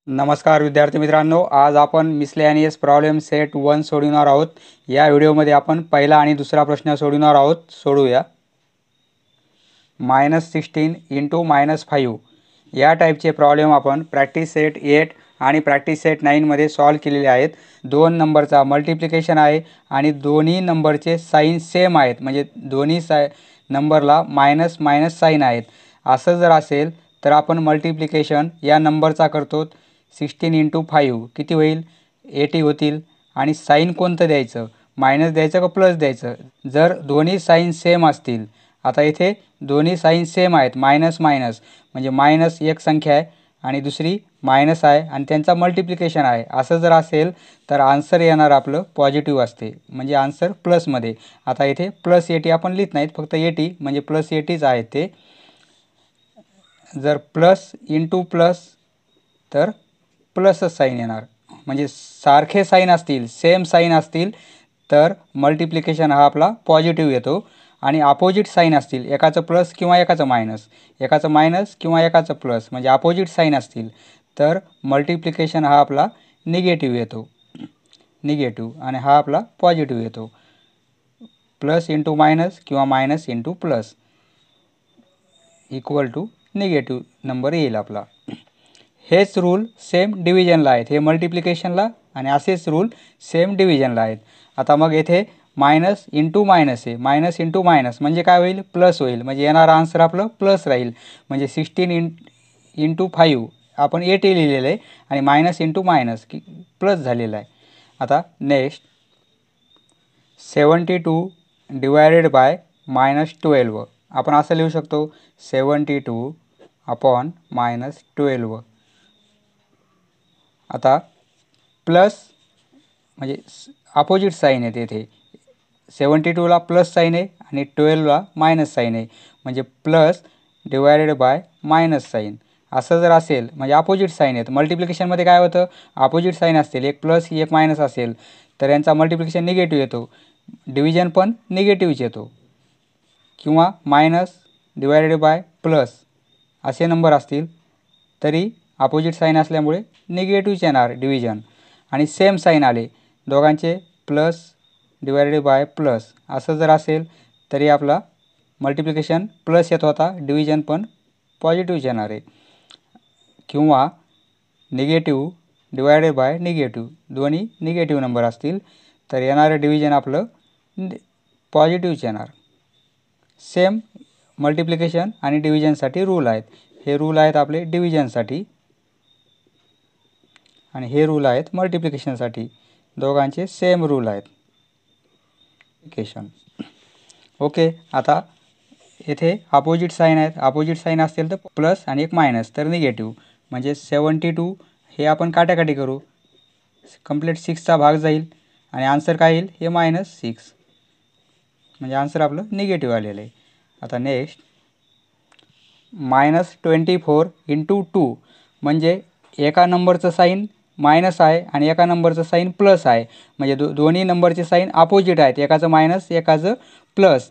नमस्कार विद्यार्थी मित्रांनो, आज आपण मिसलेनियस प्रॉब्लेम सेट 1 सोडवणार आहोत। या व्हिडिओमध्ये आपण पहिला आणि दुसरा प्रश्न सोडवणार आहोत। सोडूया। -16 × -5 या टाईपचे प्रॉब्लेम आपण प्रॅक्टिस सेट 8 आणि प्रॅक्टिस सेट 9 मध्ये सॉल्व केलेले आहेत। दोन नंबरचा मल्टिप्लिकेशन आहे आणि दोन्ही नंबरचे साइन सेम आहेत, म्हणजे दोन्ही नंबरला मायनस मायनस साइन आहेत। असं जर असेल तर आपण मल्टिप्लिकेशन या नंबरचा करतो। 16 × 5 किती होईल? 80 होतील। आणि साइन कोणतं द्यायचं? मायनस द्यायचं का प्लस द्यायचं? जर दोन्ही साइन सेम असतील, आता इथे दोन्ही साइन सेम आहेत, मायनस मायनस म्हणजे मायनस एक संख्या आहे आणि दुसरी मायनस आहे आणि त्यांचा मल्टिप्लिकेशन आहे, असं जर असेल तर आन्सर येणार आपलं पॉझिटिव्ह असते, म्हणजे आन्सर प्लसमध्ये। आता इथे +80 आपण लिहित नाहीत, फक्त 80 म्हणजे +80च आहे ते। जर प्लस इंटू प्लस तर प्लसच साइन येणार, म्हणजे सारखे साइन असतील, सेम साइन असतील तर मल्टिप्लिकेशन हा आपला पॉझिटिव्ह येतो। आणि अपोजिट साइन असतील, एकाचं प्लस किंवा एकाचं मायनस, एकाचं मायनस किंवा एकाचं प्लस, म्हणजे अपोजिट साइन असतील तर मल्टिप्लिकेशन हा आपला निगेटिव्ह येतो, निगेटिव्ह, आणि हा आपला पॉझिटिव्ह येतो। प्लस इंटू मायनस किंवा minus into plus equal to negative number येईल आपला। हेच रूल सेम डिव्हिजनला आहेत, हे मल्टिप्लिकेशनला, आणि असेच रूल सेम डिव्हिजनला आहेत। आता मग येथे मायनस इंटू मायनस आहे, मायनस इंटू मायनस म्हणजे काय होईल? प्लस होईल, म्हणजे येणारा आन्सर आपलं प्लस राहील। म्हणजे 16 × 5 आपण 80 लिहिलेलं आहे आणि मायनस इंटू मायनस की प्लस झालेला आहे। आता नेक्स्ट 72 / -12 आपण असं लिहू शकतो, 72 / -12। आता प्लस म्हणजे अपोजिट साइन आहे तेथे, 72ला प्लस साइन आहे आणि 12ला मायनस साइन आहे, म्हणजे plus divided by minus sign. असं जर असेल म्हणजे अपोजिट साइन आहेत, मल्टिप्लिकेशनमध्ये काय होतं? अपोजिट साइन असतील, एक प्लस एक मायनस असेल तर यांचा मल्टिप्लिकेशन निगेटिव्ह येतो, डिव्हिजन पण निगेटिव्हच येतो। किंवा मायनस डिवायडेड बाय प्लस असे नंबर असतील तरी अपोजिट साइन असल्यामुळे निगेटिव्हच येणार डिव्हिजन। आणि सेम साइन आले दोघांचे, प्लस डिवायडेड बाय प्लस असं जर असेल तरी आपला मल्टिप्लिकेशन प्लस येत होता, डिव्हिजन पण पॉझिटिव्हच येणार आहे। किंवा निगेटिव्ह डिवायडेड बाय निगेटिव्ह, दोन्ही निगेटिव्ह नंबर असतील तर येणारं डिव्हिजन आपलं पॉझिटिव्हच येणार। सेम मल्टिप्लिकेशन आणि डिव्हिजनसाठी रूल आहेत, हे रूल आहेत आपले डिव्हिजनसाठी आणि हे रूल आहेत मल्टिप्लिकेशनसाठी, दोघांचे सेम रूल आहेत। ओके, आता येथे अपोजिट साइन आहेत, अपोजिट साइन असतील तर प्लस आणि एक मायनस तर निगेटिव्ह, म्हणजे 72 हे आपण काटाकाटी करू, कंप्लीट 6चा भाग जाईल आणि आन्सर काय येईल? हे -6, म्हणजे आन्सर आपलं निगेटिव्ह आलेलं आहे। आता नेक्स्ट -24 × 2 म्हणजे एका नंबरचं साइन मायनस आहे आणि एका नंबरचं साइन प्लस आहे, म्हणजे दोन्ही नंबरचे साइन अपोजिट आहेत, एकाचं मायनस एकाचं प्लस,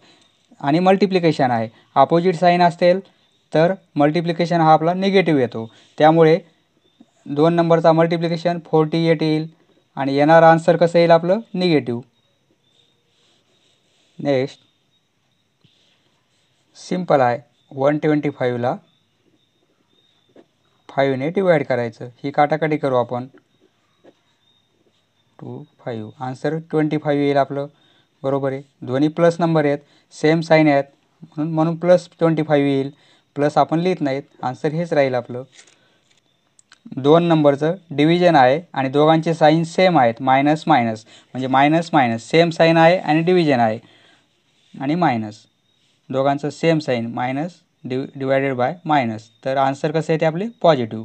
आणि मल्टिप्लिकेशन आहे। अपोजिट साइन असेल तर मल्टिप्लिकेशन हा आपला निगेटिव्ह येतो, त्यामुळे दोन नंबरचा मल्टिप्लिकेशन 48 येईल आणि येणारं आन्सर कसं येईल आपलं? निगेटिव्ह। नेक्स्ट सिंपल आहे, 125ला 5ने डिवाइड करायचं, ही काटाकाटी करू आपण। 25 आन्सर 25 येईल आपलं, बरोबर आहे। दोन्ही प्लस नंबर आहेत, सेम साइन आहेत, म्हणून +25 येईल, प्लस आपण लिहित नाहीत, आन्सर हेच राहील आपलं। दोन नंबरचं डिव्हिजन आहे आणि दोघांचे साइन सेम आहेत, मायनस मायनस म्हणजे मायनस मायनस, सेम साइन आहे आणि डिव्हिजन आहे आणि मायनस, दोघांचं same sign, minus divided by minus, तर आन्सर कसं येते आपले? पॉझिटिव्ह,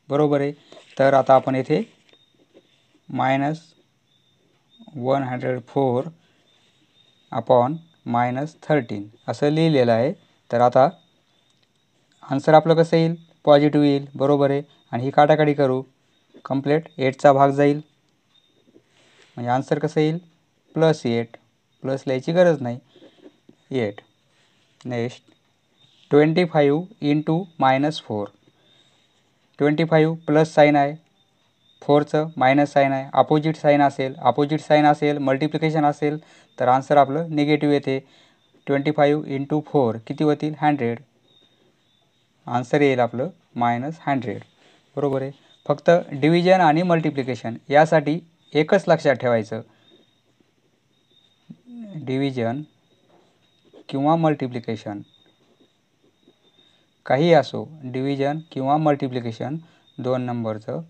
बरोबर आहे। तर आता आपण येथे -104 / -13 असं लिहिलेलं आहे, तर आता आन्सर आपलं कसं येईल? पॉझिटिव्ह येईल, बरोबर आहे। आणि ही काटाकाटी करू, कंप्लीट 8चा भाग जाईल, म्हणजे आन्सर कसं येईल? +8, प्लस लिहायची गरज नाही, 8। नेक्स्ट 25 × -4, 25 प्लस साइन आहे 4चं मायनस साईन आहे, अपोजिट साईन असेल, मल्टिप्लिकेशन असेल तर आन्सर आपलं निगेटिव्ह येते. 25 × 4 किती होतील? 100. आन्सर येईल आपलं -100. बरोबर आहे. फक्त डिव्हिजन आणि मल्टिप्लिकेशन यासाठी एकच लक्षात ठेवायचं, डिव्हिजन किंवा मल्टिप्लिकेशन काही असो, डिव्हिजन किंवा मल्टिप्लिकेशन 2 नंबरचं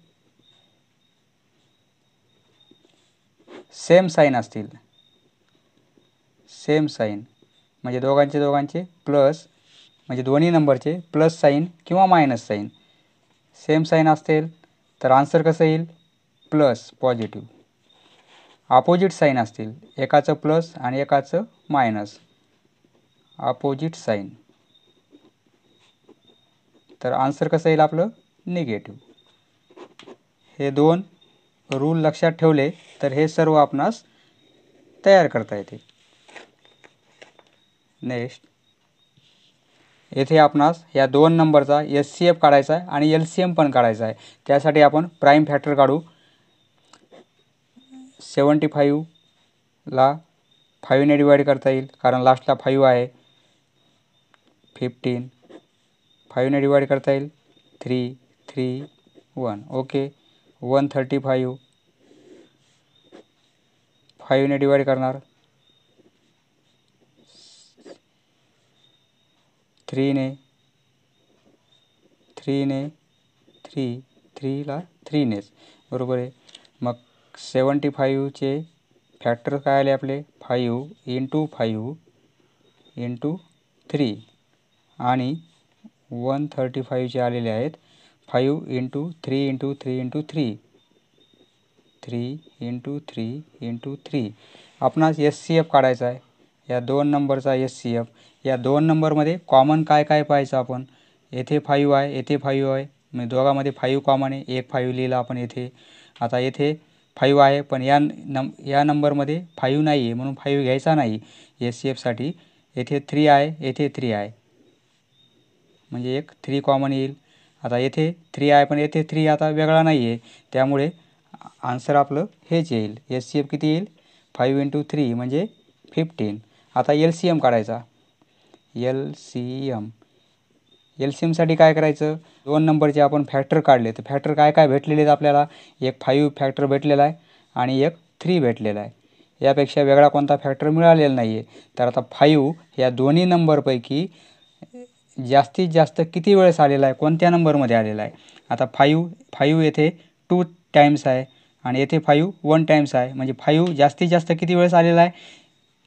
सेम साईन असतील. सेम साईन म्हणजे दोघांचे प्लस, म्हणजे दोन्ही नंबरचे प्लस साईन किंवा मायनस साईन सेम साईन असतील तर आन्सर कसं येईल? Plus positive. अपोजिट साईन असतील, एकाचं प्लस आणि एकाचं मायनस, अपोजिट साईन, तर आन्सर कसं येईल आपलं? निगेटिव्ह. हे 2 रूल लक्षात ठेवले तर हे सर्व आपणास तयार करता येते. नेक्स्ट, येथे आपणास या 2 नंबरचा SCF काढायचा आहे आणि LCM पण काढायचा आहे. त्यासाठी आपण प्राईम फॅक्टर काढू. 75ला 5ने डिवाइड करता येईल कारण लास्टला 5 आहे. 15 5ने डिवाइड करता येईल. 3 3 1 ओके. 135 5ने डिवाइड करणार. 3 ने 3ला 3नेच, बरोबर आहे. मग 75चे फॅक्टर काय आले आपले? 5 × 5 × 3 आणि 135चे आलेले आहेत 5 × 3 × 3 × 3 3 × 3 × 3. आपणास SCF काढायचा आहे या 2 नंबरचा SCF. या 2 नंबरमध्ये कॉमन काय काय पाहायचं आपण? येथे 5 आहे, येथे 5 आहे, म्हणजे दोघांमध्ये 5 कॉमन आहे. एक 5 लिहिला आपण येथे. आता येथे 5 आहे पण या नंबरमध्ये 5 नाही आहे म्हणून 5 घ्यायचा नाही SCFसाठी. येथे 3 आहे, येथे 3 आहे, म्हणजे एक 3 कॉमन येईल. आता येथे 3 आहे पण येथे 3 आता वेगळा नाही आहे, त्यामुळे आन्सर आपलं हेच येईल. SCF किती येईल? 5 × 3 म्हणजे 15. आता LCM काढायचा. LCMसाठी काय करायचं? 2 नंबरचे आपण फॅक्टर काढले तर फॅक्टर काय काय भेटलेले आहेत आपल्याला? एक 5 फॅक्टर भेटलेला आहे आणि एक 3 भेटलेला आहे. यापेक्षा वेगळा कोणता फॅक्टर मिळालेला नाही आहे. तर आता 5 या दोन्ही नंबरपैकी जास्तीत जास्त किती वेळेस आलेला आहे? कोणत्या नंबरमध्ये आलेला आहे? आता 5 येथे 2 टाइम्स आहे आणि येथे 5 1 टाइम्स आहे, म्हणजे 5 जास्तीत जास्त किती वेळेस आलेला आहे?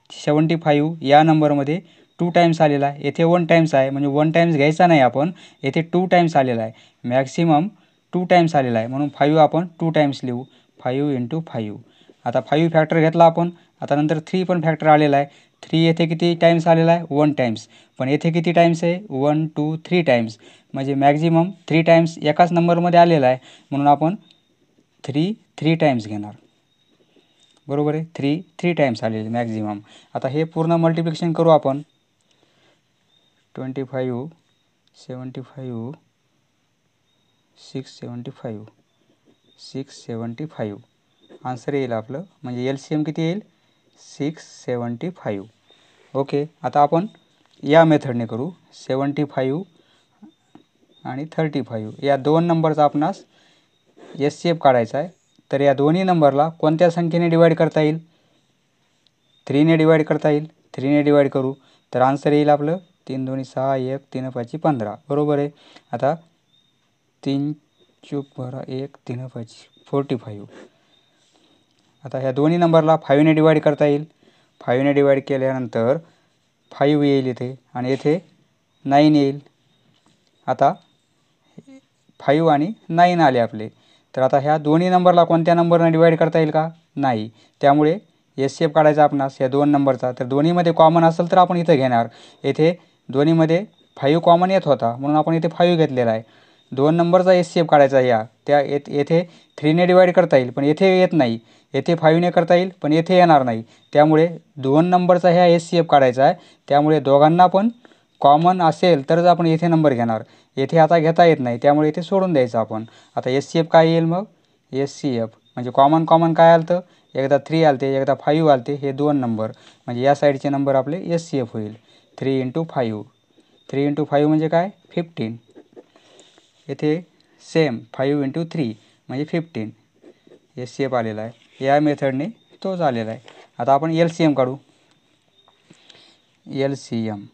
75 या नंबरमध्ये 2 टाइम्स आलेला आहे. येथे 1 टाइम्स आहे, म्हणजे 1 टाइम्स घ्यायचा नाही आपण, येथे 2 टाइम्स आलेला आहे. मॅक्सिमम 2 टाइम्स आलेला आहे म्हणून 5 आपण 2 टाइम्स लिहू. 5 × 5. आता 5 फॅक्टर घेतला आपण. आता नंतर 3 पण फॅक्टर आलेला आहे. 3 येथे किती टाइम्स आलेला आहे? 1 टाइम्स. पण येथे किती टाइम्स आहे? 1 2 3 टाइम्स, म्हणजे मॅक्झिमम 3 टाइम्स एकाच नंबरमध्ये आलेला आहे म्हणून आपण 3 टाइम्स घेणार. बरोबर आहे. 3 टाइम्स आलेले मॅक्झिमम. आता हे पूर्ण मल्टिप्लिकेशन करू आपण. 25 75 675 आन्सर येईल आपलं, म्हणजे LCM किती येईल? 675. ओके. आता आपण या मेथडने करू. 75 आणि 35 या 2 नंबरचा आपणास SCF काढायचा आहे. तर या दोन्ही नंबरला कोणत्या संख्येने डिवाइड करता येईल? 3ने डिवाइड करता येईल. 3ने डिवाइड करू तर आन्सर येईल आपलं 3 2 6 1 3 5 15. बरोबर आहे. आता 3 चूक भरा 1 3 5 45. आता ह्या दोन्ही नंबरला 5ने डिवाइड करता येईल. 5ने डिवाइड केल्यानंतर 5 येईल इथे आणि येथे 9 येईल. आता 5 आणि 9 आले आपले. तर आता ह्या दोन्ही नंबरला कोणत्या नंबरने डिवाइड करता येईल का? नाही. त्यामुळे SCF काढायचा आपणास या 2 नंबरचा. तर दोन्हीमध्ये कॉमन असेल तर आपण इथे घेणार. येथे दोन्हीमध्ये 5 कॉमन येत होता म्हणून आपण इथे 5 घेतलेला आहे. 2 नंबरचा SCF काढायचा या. येथे 3ने डिवाइड करता येईल पण येथे येत नाही. येथे 5ने करता येईल पण येथे येणार नाही. त्यामुळे 2 नंबरचा ह्या SCF काढायचा आहे. त्यामुळे दोघांना पण कॉमन असेल तरच आपण येथे नंबर घेणार. येथे आता घेता येत नाही त्यामुळे इथे सोडून द्यायचं आपण. आता SCF काय येईल मग? SCF म्हणजे कॉमन काय आलं तर एकदा 3 आलते एकदा 5 आलते, हे 2 नंबर म्हणजे या साईडचे नंबर आपले SCF होईल. 3 × 5 3 × 5 म्हणजे काय 15. येथे सेम 5 × 3 म्हणजे 15 SCF आलेला आहे. या मेथडने तोच आलेला आहे. आता आपण LCM काढू. LCM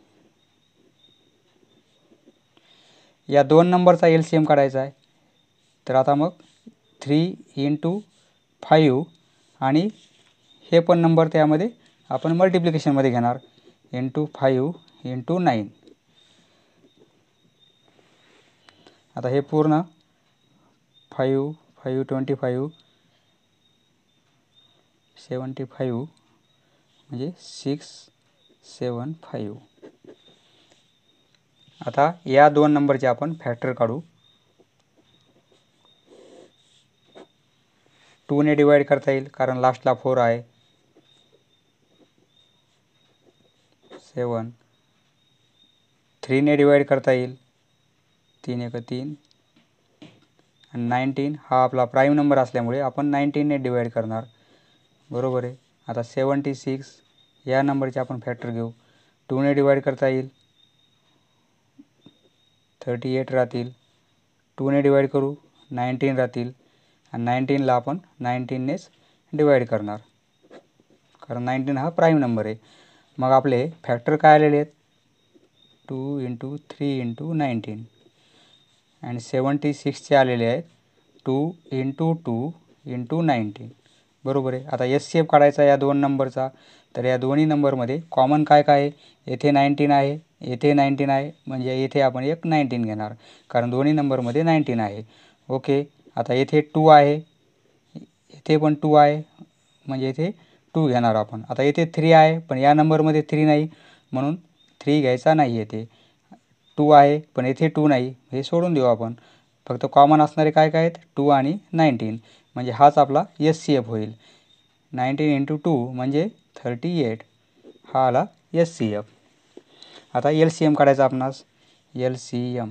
या 2 नंबरचा LCM काढायचा आहे. तर आता मग 3 × 5 आणि हे पण नंबर त्यामध्ये आपण मल्टिप्लिकेशनमध्ये घेणार. × 5 × 9. आता हे पूर्ण 5 5 25 75 म्हणजे 675. आता या 2 नंबरचे आपण फॅक्टर काढू. 2 ने डिवाइड करता येईल कारण लास्टला 4 आहे. 7. 3 ने डिवाइड करता येईल. 3 × 1 3. आणि 19 हा आपला प्राईम नंबर असल्यामुळे आपण 19 ने डिवाइड करणार. बरोबर आहे. आता 76 या नंबरचे आपण फॅक्टर घेऊ. 2 ने डिवाइड करता येईल. 38 राहतील. 2 ने डिवाइड करू 19 राहतील आणि 19ला आपण 19 नेच डिवाइड करणार कारण 19 हा प्राईम नंबर आहे. मग आपले फॅक्टर काय आलेले आहेत 2 × 3 × 19 आणि 76चे आलेले आहेत 2 × 2 × 19. बरोबर आहे. आता SCF काढायचा या 2 नंबरचा. तर या दोन्ही नंबरमध्ये कॉमन काय काय आहे, येथे 19 आहे येथे 19 आहे म्हणजे येथे आपण एक 19 घेणार कारण दोन्ही नंबरमध्ये 19 आहे. ओके. आता येथे 2 आहे येथे पण 2 आहे म्हणजे येथे 2 घेणार आपण. आता येथे 3 आहे पण या नंबरमध्ये 3 नाही म्हणून 3 घ्यायचा नाही. येथे 2 आहे पण येथे 2 नाही, हे सोडून देऊ आपण. फक्त कॉमन असणारे काय काय आहेत 2 आणि 19 म्हणजे हाच आपला SCF होईल. 19 × 2 म्हणजे 38 हा आला SCF. आता LCM काढायचा आपणास. LCM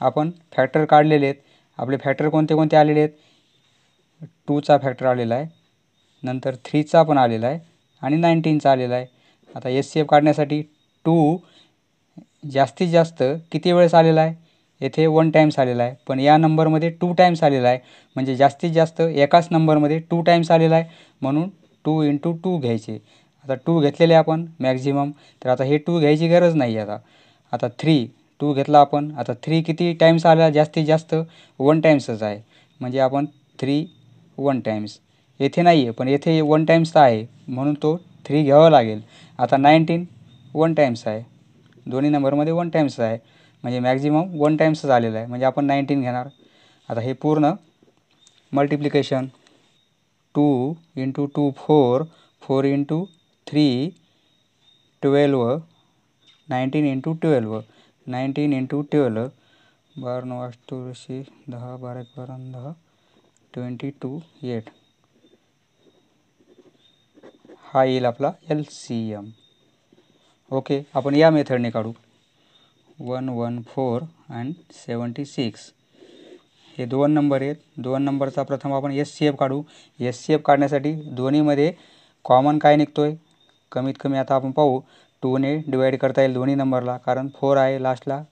आपण फॅक्टर काढलेले आहेत. आपले फॅक्टर कोणते कोणते आलेले आहेत 2चा फॅक्टर आलेला आहे, नंतर 3चा पण आलेला आहे आणि 19चा आलेला आहे. आता SCF काढण्यासाठी 2 जास्तीत जास्त किती वेळेस आलेला आहे, येथे 1 टाइम्स आलेला आहे पण या नंबरमध्ये 2 टाइम्स आलेला आहे म्हणजे जास्तीत जास्त एकाच नंबरमध्ये 2 टाइम्स आलेला आहे म्हणून 2 × 2 घ्यायचे. आता 2 घेतलेले आपण मॅक्झिमम, तर आता हे 2 घ्यायची गरज नाही. आता 3 2 घेतला आपण. आता 3 किती टाइम्स आला जास्तीत जास्त 1 टाइम्सच आहे म्हणजे आपण 3 1 टाइम्स. येथे नाही आहे पण येथे 1 टाइम्स आहे म्हणून तो 3 घ्यावा लागेल. आता 19 1 टाइम्स आहे, दोन्ही नंबरमध्ये 1 टाइम्स आहे म्हणजे मॅक्झिमम 1 टाइम्सच आलेला आहे म्हणजे आपण 19 घेणार. आता हे पूर्ण मल्टिप्लिकेशन 2 × 2 4 4 × 3 12 19 × 12 19 × 12 12 9 8 10 12 12 22 8 हा येईल आपला LCM. ओके. आपण या मेथडने काढू. 114 आणि 76 हे 2 नंबर आहेत. 2 नंबरचा प्रथम आपण SCF काढू. SCF काढण्यासाठी दोन्हीमध्ये कॉमन काय निघतोय कमीत कमी आता आपण पाहू 2 ने डिवाइड करता येईल दोन्ही नंबरला कारण 4 आहे लास्टला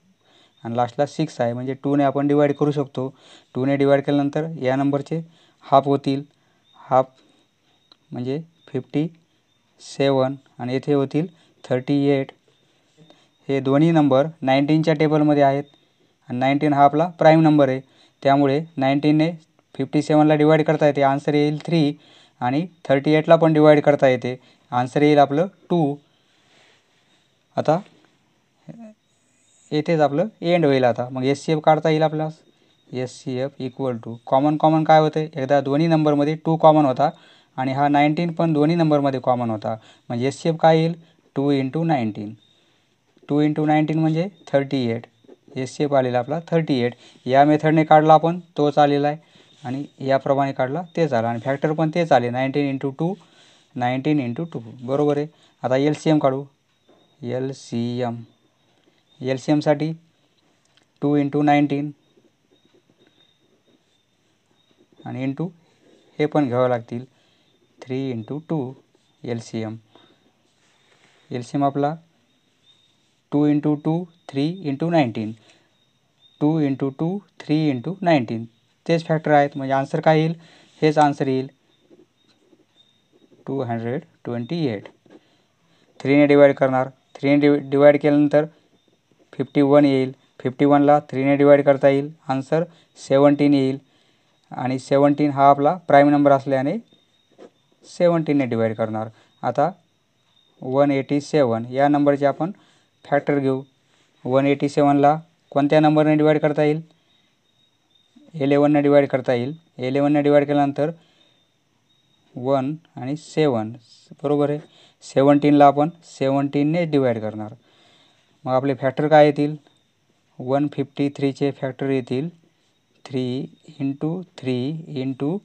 आणि लास्टला 6 आहे म्हणजे 2 ने आपण डिवाइड करू शकतो. 2 ने डिवाइड केल्यानंतर या नंबरचे हाफ होतील. हाफ म्हणजे 57 आणि येथे होतील 38. हे दोन्ही नंबर 19च्या टेबलमध्ये आहेत आणि 19 हा आपला प्राईम नंबर आहे त्यामुळे 19 ने 57ला डिवाइड करता येते, आन्सर येईल 3 आणि 38ला पण डिवाइड करता येते, आन्सर येईल आपलं 2. आता येथेच आपलं एंड होईल. आता मग SCF काढता येईल आपल्याला. SCF = कॉमन काय होते एकदा दोन्ही नंबरमध्ये 2 कॉमन होता आणि हा 19 पण दोन्ही नंबरमध्ये कॉमन होता म्हणजे SCF काय येईल 2 × 19. 2 × 19 म्हणजे 38. SCF आलेला आपला 38. या मेथडने काढला आपण तोच आलेला आहे आणि याप्रमाणे काढला तेच आला आणि फॅक्टर पण तेच आले 19 × 2 19 × 2. बरोबर आहे. आता LCM काढू. LCMसाठी 2 × 19 आणि इंटू हे पण घ्यावं लागतील 3 × 2 LCM आपला 2 × 2 3 × 19 2 × 2 3 × 19 तेच फॅक्टर आहेत म्हणजे आन्सर काय येईल हेच आन्सर येईल 228 3ने डिवाइड करणार 3ने डिवाइड केल्यानंतर 51 येईल 51ला 3ने डिवाइड करता येईल आन्सर 17 येईल आणि 17 हा आपला प्राईम नंबर असल्याने 17ने डिवाइड करणार। आता 187 या नंबरचे आपण फॅक्टर घेऊ 187ला कोणत्या नंबरने डिवाइड करता येईल 11ने डिवाइड करता येईल 11ने डिवाइड केल्यानंतर 1 आणि 7 बरोबर आहे 17ला आपण 17ने डिवाइड करणार मग आपले फॅक्टर काय येतील 153चे फॅक्टर येतील 3 × 3 ×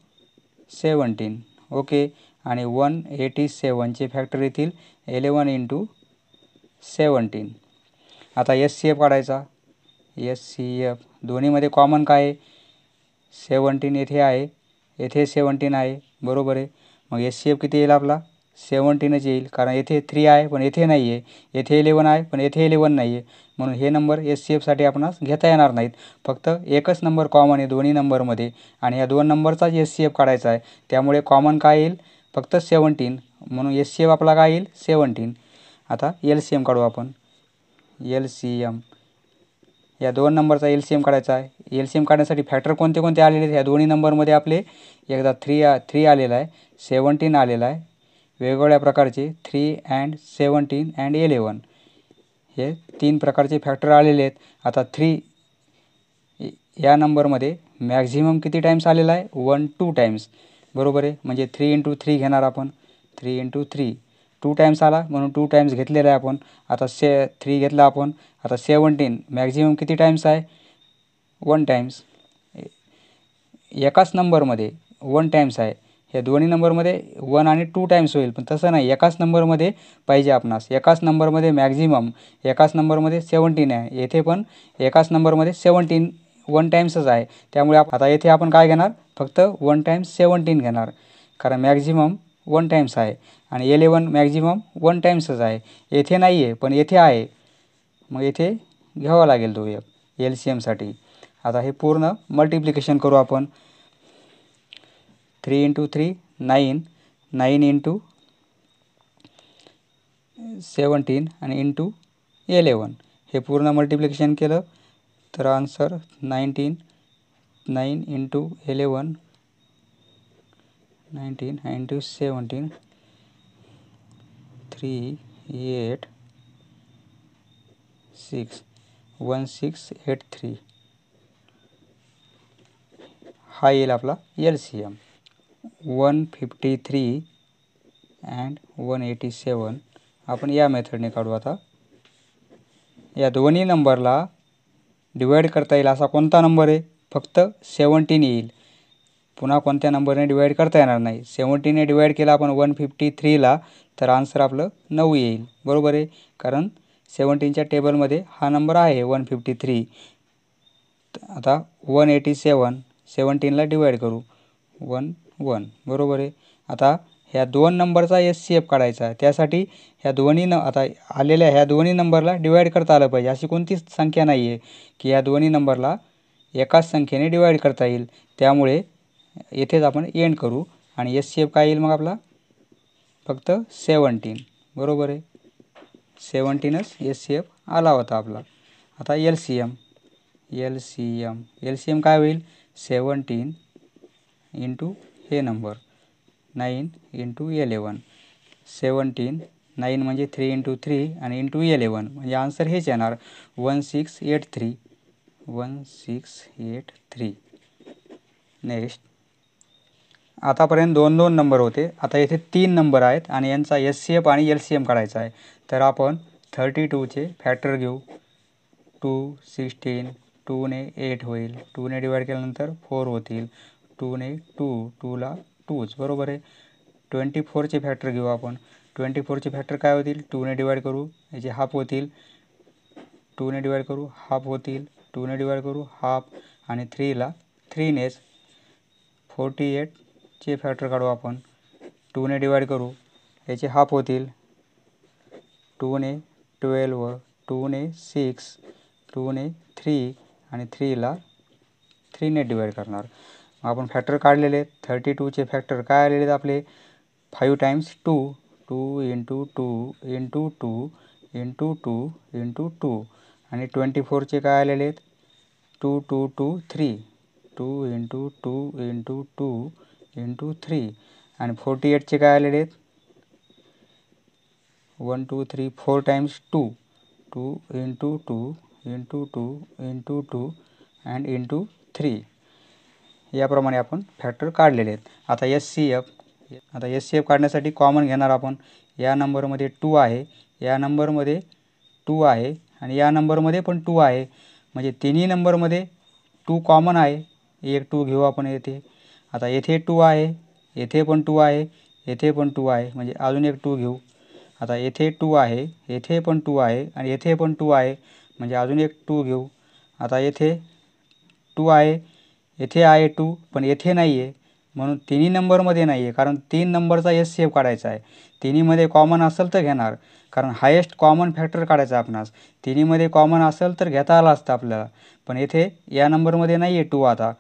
17 ओके आणि 187चे फॅक्टर येतील 11 × 17 आता SCF काढायचा SCF दोन्हीमध्ये कॉमन काय आहे 17 येथे आहे येथे 17 आहे बरोबर आहे मग SCF किती येईल आपला 17च येईल कारण येथे 3 आहे पण येथे नाही आहे येथे 11 आहे पण येथे 11 नाही आहे म्हणून हे नंबर SCFसाठी आपणास घेता येणार नाहीत फक्त एकच नंबर कॉमन आहे दोन्ही नंबरमध्ये आणि या दोन नंबरचाच SCF काढायचा आहे त्यामुळे कॉमन काय येईल फक्त 17 म्हणून SCF आपला काय येईल 17 आता LCM काढू आपण LCM या दोन नंबरचा LCM काढायचा आहे LCM काढण्यासाठी फॅक्टर कोणते कोणते आलेले आहेत या दोन्ही नंबरमध्ये आपले एकदा 3 आलेला आहे 17 आलेला आहे वेगवेगळ्या प्रकारचे 3 and 17 and 11 हे 3 प्रकारचे फॅक्टर आलेले आहेत आता 3 या नंबरमध्ये मॅक्झिमम किती टाइम्स आलेला आहे 1 2 टाइम्स बरोबर आहे म्हणजे 3 × 3 घेणार आपण 3 × 3 2 टाइम्स आला म्हणून 2 टाइम्स घेतलेला आहे आपण आता 3 घेतला आपण आता 17 मॅक्झिमम किती टाइम्स आहे 1 टाइम्स एकाच नंबरमध्ये 1 टाइम्स आहे या दोन्ही नंबरमध्ये 1 आणि 2 टाइम्स होईल पण तसं नाही एकाच नंबरमध्ये पाहिजे आपणास एकाच नंबरमध्ये मॅक्झिमम एकाच नंबरमध्ये 17 आहे येथे पण एकाच नंबरमध्ये 17 1 टाइम्सच आहे त्यामुळे आता येथे आपण काय घेणार फक्त 1 टाइम्स 17 घेणार कारण मॅक्झिमम 1 टाइम्स आहे आणि 11 मॅक्झिमम 1 टाइम्सच आहे येथे नाही आहे पण येथे आहे मग येथे घ्यावा लागेल तो एक LCMसाठी आता हे पूर्ण मल्टिप्लिकेशन करू आपण 3 × 3 9 9 × 17 आणि × 11 हे पूर्ण मल्टिप्लिकेशन केलं तर आन्सर 19 9 × 11 19 × 17 3 8 6 1683 हा येईल आपला LCM 153 and 187 आपण या मेथडने काढू आता या दोन्ही नंबरला डिवाइड करता येईल असा कोणता नंबर आहे फक्त 17 येईल पुन्हा कोणत्या नंबरने डिवाइड करता येणार नाही 17ने डिवाइड केला आपण 153ला तर आन्सर आपलं 9 येईल बरोबर आहे कारण 17च्या टेबलमध्ये हा नंबर आहे 153 आता 187 17ला डिवाइड करू 1 1 बरोबर आहे आता ह्या दोन नंबरचा SCF काढायचा आहे त्यासाठी ह्या दोन्ही आता आलेल्या ह्या दोन्ही नंबरला डिवाइड करता आलं पाहिजे अशी कोणतीच संख्या नाही आहे की या दोन्ही नंबरला एकाच संख्येने डिवाइड करता येईल त्यामुळे येथेच आपण एंड करू आणि SCF काय येईल मग आपला फक्त 17 बरोबर आहे 17च SCF आला होता आपला आता LCM काय होईल 17 × हे नंबर 9 × 11 17 9 म्हणजे 3 × 3 आणि × 11 म्हणजे आन्सर हेच येणार 1683 नेक्स्ट आतापर्यंत 2 नंबर होते आता येथे 3 नंबर आहेत आणि यांचा SCF आणि LCM काढायचा आहे तर आपण 32चे फॅक्टर घेऊ 2 16 2ने 8 होईल 2ने डिवाइड केल्यानंतर 4 होतील 2ने 2ला 2च बरोबर आहे 24चे फॅक्टर घेऊ आपण 24चे फॅक्टर काय होतील 2ने डिवाइड करू याचे हाफ होतील 2ने डिवाइड करू हाफ होतील 2ने डिवाइड करू हाफ आणि 3ला 3नेच 48चे फॅक्टर काढू आपण. 2ने डिवाइड करू, याचे हाफ होतील. 2ने 12, 2ने 6, 2ने 3 आणि 3ला 3ने डिवाइड करणार. आपण फॅक्टर काढलेले. 32चे फॅक्टर काय आलेले आहेत आपले? 5 times 2, 2 into 2 into 2 into 2 into 2 आणि 24चे काय आलेले आहेत? 2 2 2 3, 2 इंटू 2 इंटू 2 इंटू 3 आणि 48चे काय आलेले आहेत? 1 2 3 4 times 2, 2 into 2 into 2 into 2 and into 3. याप्रमाणे आपण फॅक्टर काढलेले आहेत. आता एस सी एफ काढण्यासाठी कॉमन घेणार आपण. या नंबरमध्ये 2 आहे, या नंबरमध्ये 2 आहे आणि या नंबरमध्ये पण 2 आहे. म्हणजे तिन्ही नंबरमध्ये 2 कॉमन आहे. एक 2 घेऊ आपण येथे. आता येथे 2 आहे, येथे पण 2 आहे, येथे पण 2 आहे, म्हणजे अजून एक 2 घेऊ. आता येथे 2 आहे, येथे पण 2 आहे आणि येथे पण 2 आहे, म्हणजे अजून एक 2 घेऊ. आता येथे 2 आहे, येथे आहे 2 पण येथे नाही आहे, म्हणून तिन्ही नंबरमध्ये नाही आहे, कारण 3 नंबरचा एस सी एफ काढायचा आहे. तिन्हीमध्ये कॉमन असेल तर घेणार, कारण हायेस्ट कॉमन फॅक्टर काढायचा आपणास. तिन्हीमध्ये कॉमन असेल तर घेता आला असतं आपल्याला, पण येथे या नंबरमध्ये नाही आहे 2. आता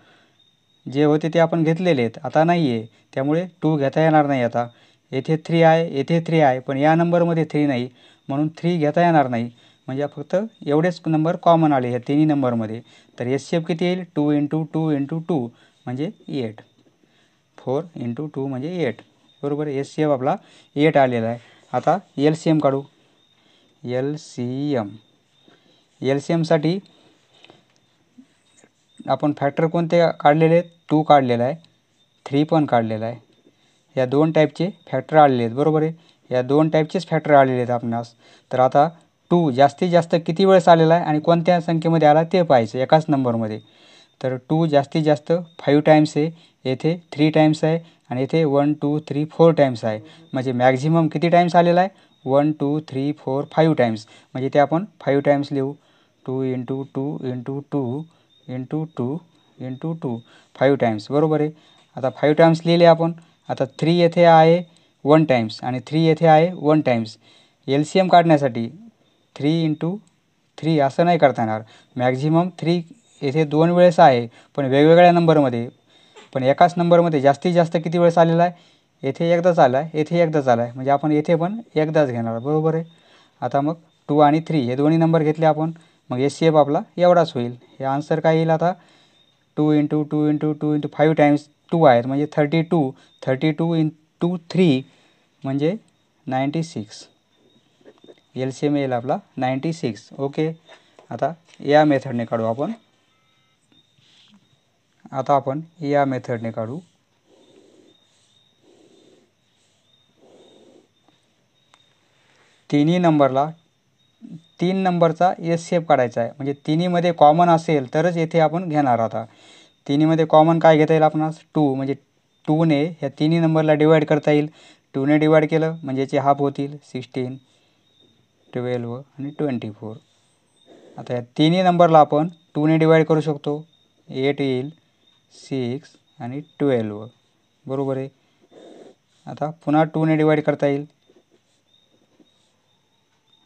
जे होते ते आपण घेतलेले आहेत, आता नाही आहे, त्यामुळे 2 घेता येणार नाही. आता येथे 3 आहे, येथे 3 आहे, पण या नंबरमध्ये 3 नाही, म्हणून 3 घेता येणार नाही. म्हणजे फक्त एवढेच नंबर कॉमन आले ह्या तिन्ही नंबरमध्ये. तर एस सी एफ किती येईल? 2 इंटू 2 इंटू 2 म्हणजे 8. 4 इंटू 2 म्हणजे 8. बरोबर. एस सी एफ आपला 8 आलेला आहे. आता एल सी एम काढू. एल सी एमसाठी आपण फॅक्टर कोणते काढलेले आहेत? 2 काढलेला आहे, 3 पण काढलेला आहे. या 2 टाईपचे फॅक्टर आलेले आहेत. बरोबर आहे. या 2 टाईपचेच फॅक्टर आलेले आहेत आपणास. तर आता 2 जास्तीत जास्त किती वेळेस आलेला आहे आणि कोणत्या संख्येमध्ये आला ते पाहायचं एकाच नंबरमध्ये. तर 2 जास्तीत जास्त 5 टाइम्स आहे, येथे 3 टाइम्स आहे आणि येथे 1 2 3 4 टाइम्स आहे. म्हणजे मॅक्झिमम किती टाइम्स आलेला आहे? 1 2 3 4 5 टाइम्स. म्हणजे ते आपण 5 टाइम्स लिहू. 2 into 2 into 2 into 2 into 2 5 times. बरोबर आहे. आता 5 टाइम्स लिहिले आपण. आता 3 येथे आहे 1 टाइम्स आणि 3 येथे आहे 1 टाइम्स. एल सी एम काढण्यासाठी 3 इंटू 3 असं नाही करता येणार. मॅक्झिमम 3 येथे 2 वेळेस आहे, पण वेगवेगळ्या नंबरमध्ये. पण एकाच नंबरमध्ये जास्तीत जास्त किती वेळेस आलेला आहे? येथे एकदाच आला आहे, येथे एकदाच आला आहे, म्हणजे आपण येथे पण एकदाच घेणार. बरोबर आहे. आता मग 2 आणि 3 हे दोन्ही नंबर घेतले आपण. मग एस सी एफ आपला एवढाच होईल. हे आन्सर काय येईल आता? 2 इंटू 2 इंटू 2 इंटू 5 टाइम्स 2 आहेत, म्हणजे 32. 32 इंटू 3 म्हणजे 96. एल सी एम येईल आपला 96. ओके. आता या मेथडने काढू आपण. या मेथडने काढू. तिन्ही नंबरला 3 नंबरचा एस सी एफ काढायचा आहे. म्हणजे तिन्हीमध्ये कॉमन असेल तरच येथे आपण घेणार. आता तिन्हीमध्ये कॉमन काय घेता येईल आपणास? 2. म्हणजे 2ने ह्या तिन्ही नंबरला डिवाइड करता येईल. 2ने डिवाइड केलं म्हणजे याचे हाफ होतील. 16, 12 आणि 24. आता या तिन्ही नंबरला आपण 2ने डिवाइड करू शकतो. 8 येईल, 6 आणि 12. बरोबर आहे. आता पुन्हा 2ने डिवाइड करता येईल.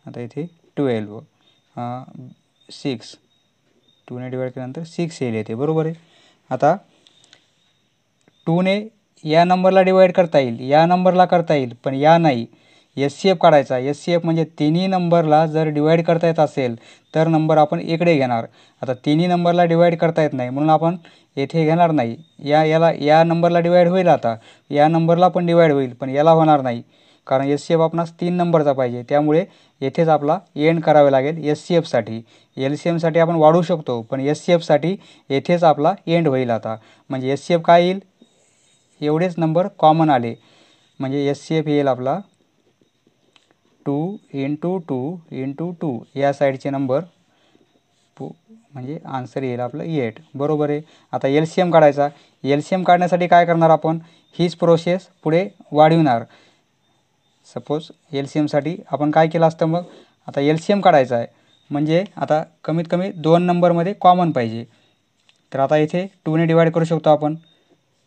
आता इथे 12, 6. 2ने डिवाइड केल्यानंतर 6 येईल येते. बरोबर आहे. आता 2ने या नंबरला डिवाइड करता येईल, या नंबरला करता येईल, पण या नाही. एस सी एफ काढायचा. एस सी एफ म्हणजे तिन्ही नंबरला जर डिवाइड करता येत असेल तर नंबर आपण इकडे घेणार. आता तिन्ही नंबरला डिवाइड करता येत नाही, म्हणून आपण येथे घेणार नाही. या नंबरला डिवाइड होईल. आता या नंबरला पण डिवाइड होईल, पण याला होणार नाही, कारण एस सी एफ आपणास 3 नंबरचा पाहिजे. त्यामुळे येथेच आपला एंड करावे लागेल एस सी एफसाठी. एल सी एमसाठी आपण वाढवू शकतो, पण एस सी एफसाठी येथेच आपला एंड होईल. आता म्हणजे एस सी एफ काय येईल? एवढेच नंबर कॉमन आले, म्हणजे एस सी एफ येईल आपला 2 इंटू 2 इंटू 2. या साईडचे नंबर म्हणजे आन्सर येईल आपलं 8. बरोबर आहे. आता एल सी एम काढायचा. एल सी एम काढण्यासाठी काय करणार आपण? हीच प्रोसेस पुढे वाढविणार. सपोज एल सी एमसाठी आपण काय केलं असतं मग? आता एल सी एम काढायचा आहे म्हणजे आता कमीत कमी 2 नंबरमध्ये कॉमन पाहिजे. तर आता इथे 2ने डिवाइड करू शकतो आपण.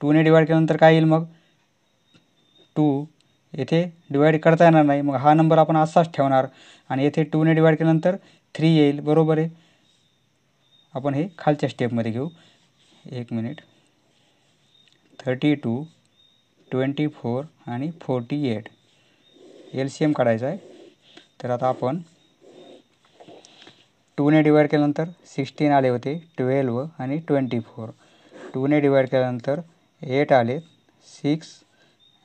2ने डिवाइड केल्यानंतर काय येईल मग 2 येथे डिवाइड करता येणार नाही, मग हा नंबर आपण असाच ठेवणार आणि येथे 2ने डिवाइड केल्यानंतर 3 येईल, बरोबर आहे. आपण हे खालच्या स्टेपमध्ये घेऊ. 1 मिनिट. 32, 24 आणि 48 LCM काढायचा आहे. तर आता आपण 2ने डिवाइड केल्यानंतर 16 आले होते, 12 आणि 24. 2ने डिवाइड केल्यानंतर 8 आले, 6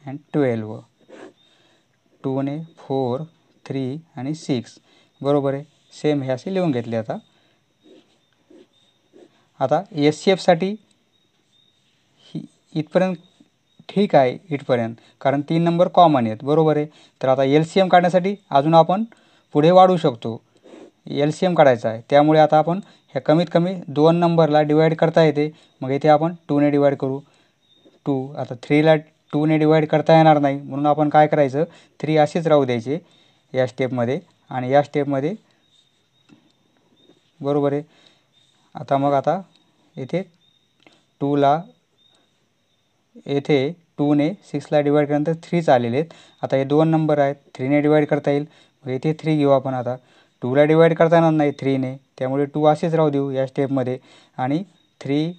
आणि 12. 2ने 4, 3 आणि 6, बरोबर आहे. सेम हे असे लिहून घेतले. आता SCFसाठी इथपर्यंत ठीक आहे, इथपर्यंत, कारण 3 नंबर कॉमन आहेत, बरोबर आहे. तर आता LCM काढण्यासाठी अजून आपण पुढे वाढवू शकतो. LCM काढायचा आहे, त्यामुळे आता आपण ह्या कमीत कमी 2 नंबरला डिवाइड करता येते. मग इथे आपण 2ने डिवाइड करू. 2 आता 3ला 2ने डिवाइड करता येणार नाही, म्हणून आपण काय करायचं, 3 असेच राहू द्यायचे या स्टेपमध्ये आणि या स्टेपमध्ये, बरोबर आहे. आता येथे 2ला येथे 2ने 6ला डिवाइड केल्यानंतर 3च आलेले आहेत. आता हे 2 नंबर आहेत, 3ने डिवाइड करता येईल, मग येथे 3 घेऊ आपण. आता 2ला डिवाइड करता येणार नाही 3ने, त्यामुळे 2 असेच राहू देऊ या स्टेपमध्ये आणि 3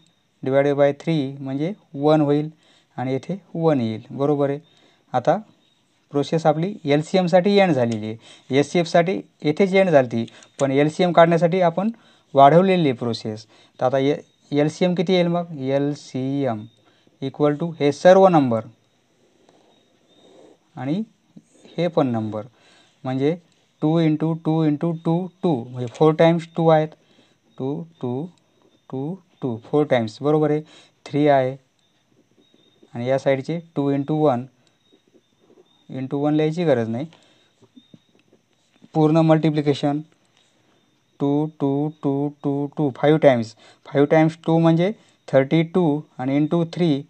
डिवाइडेड बाय 3 म्हणजे 1 होईल आणि येथे 1 येईल, बरोबर आहे. आता प्रोसेस आपली LCMसाठी एंड झालेली आहे. SCFसाठी येथेच एंड झाली ती, पण LCM काढण्यासाठी आपण वाढवलेली प्रोसेस. तर आता LCM किती येईल मग, LCM इक्वल टू हे सर्व नंबर आणि हे पण नंबर, म्हणजे 2 इंटू 2 इंटू 2 2 म्हणजे 4 टाइम्स 2 आहेत. 2 2 2 2 4 टाइम्स, बरोबर आहे. 3 आहे आणि या साईडचे 2 इंटू 1 इंटू 1 लिहायची गरज नाही, पूर्ण मल्टिप्लिकेशन 2 2 2 2 2 5 टाइम्स. 5 टाइम्स 2 म्हणजे 32 आणि इंटू 3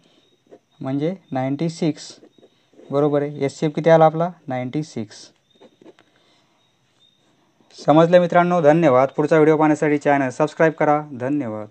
म्हणजे 96, बरोबर आहे. SCF किती आला आपला, 96. समजलं मित्रांनो, धन्यवाद. पुढचा व्हिडिओ पाहण्यासाठी चॅनल सबस्क्राईब करा. धन्यवाद.